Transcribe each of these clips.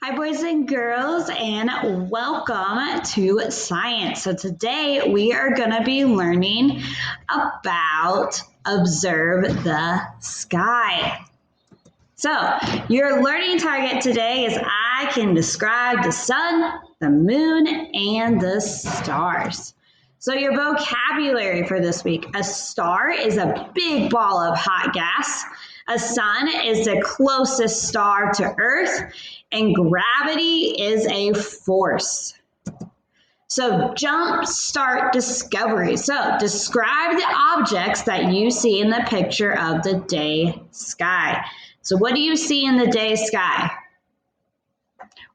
Hi, boys and girls, and welcome to science. So today we are going to be learning about observe the sky. So your learning target today is I can describe the sun, the moon, and the stars. So your vocabulary for this week, a star is a big ball of hot gas. A sun is the closest star to Earth, and gravity is a force. So jump start discovery. So describe the objects that you see in the picture of the day sky. So what do you see in the day sky?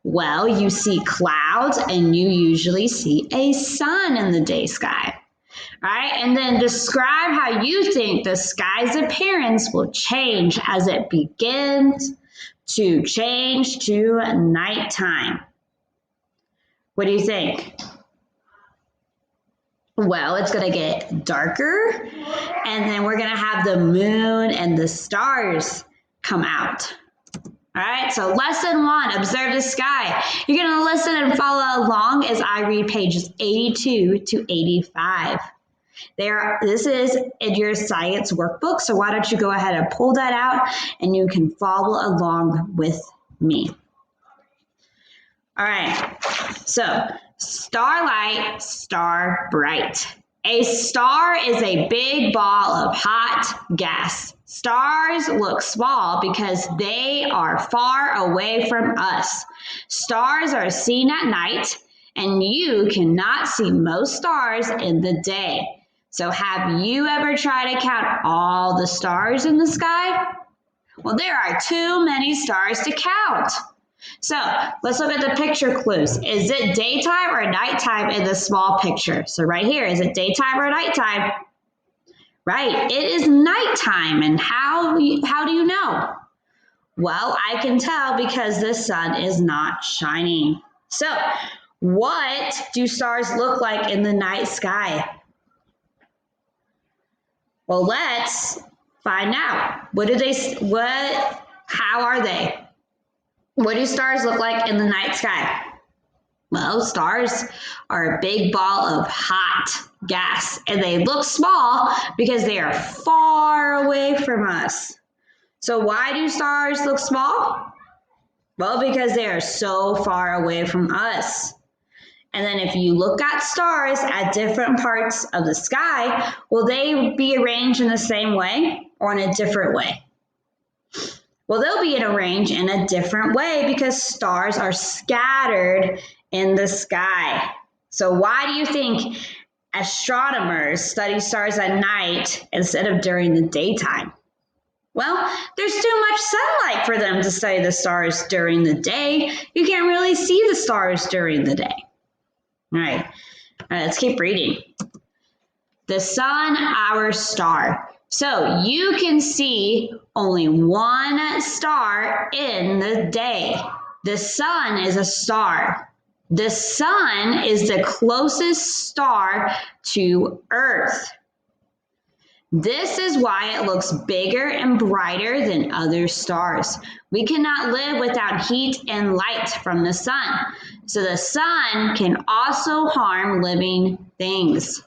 Well, you see clouds and you usually see a sun in the day sky. Right? And then describe how you think the sky's appearance will change as it begins to change to nighttime. What do you think? Well, it's going to get darker, and then we're going to have the moon and the stars come out. All right, so lesson 1, observe the sky. You're going to listen and follow along as I read pages 82 to 85. This is in your science workbook, so why don't you go ahead and pull that out and you can follow along with me. All right, so starlight, star bright. A star is a big ball of hot gas. Stars look small because they are far away from us. Stars are seen at night, and you cannot see most stars in the day. So have you ever tried to count all the stars in the sky? Well, there are too many stars to count. So let's look at the picture clues. Is it daytime or nighttime in the small picture? So right here, is it daytime or nighttime? Right, it is nighttime. And how do you know? Well, I can tell because the sun is not shining. So what do stars look like in the night sky? Well, let's find out. How are they? What do stars look like in the night sky? Well, stars are a big ball of hot gas, and they look small because they are far away from us. So why do stars look small? Well, because they are so far away from us. And then if you look at stars at different parts of the sky, will they be arranged in the same way or in a different way? Well, they'll be arranged in a different way because stars are scattered in the sky. So why do you think astronomers study stars at night instead of during the daytime? Well, there's too much sunlight for them to study the stars during the day. You can't really see the stars during the day. All right, let's keep reading. The sun, our star. So you can see only one star in the day. The sun is a star. The sun is the closest star to Earth. This is why it looks bigger and brighter than other stars. We cannot live without heat and light from the sun. So the sun can also harm living things.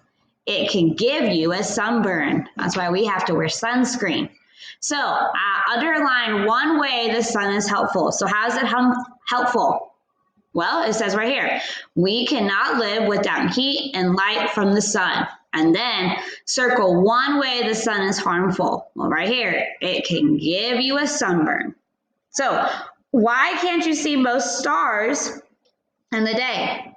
It can give you a sunburn. That's why we have to wear sunscreen. So underline one way the sun is helpful. So how is it helpful? Well, it says right here, we cannot live without heat and light from the sun. And then circle one way the sun is harmful. Well, right here, it can give you a sunburn. So why can't you see most stars in the day?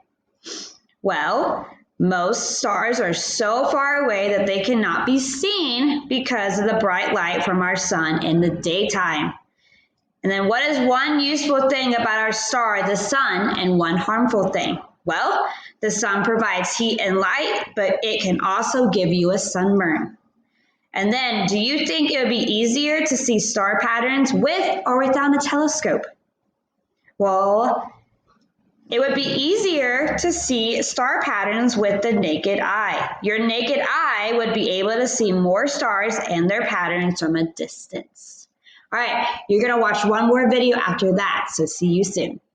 Well, most stars are so far away that they cannot be seen because of the bright light from our sun in the daytime. And then what is one useful thing about our star, the sun, and one harmful thing? Well, the sun provides heat and light, but it can also give you a sunburn. And then, do you think it would be easier to see star patterns with or without a telescope? Well, it would be easier to see star patterns with the naked eye. Your naked eye would be able to see more stars and their patterns from a distance. All right, you're going to watch one more video after that, so see you soon.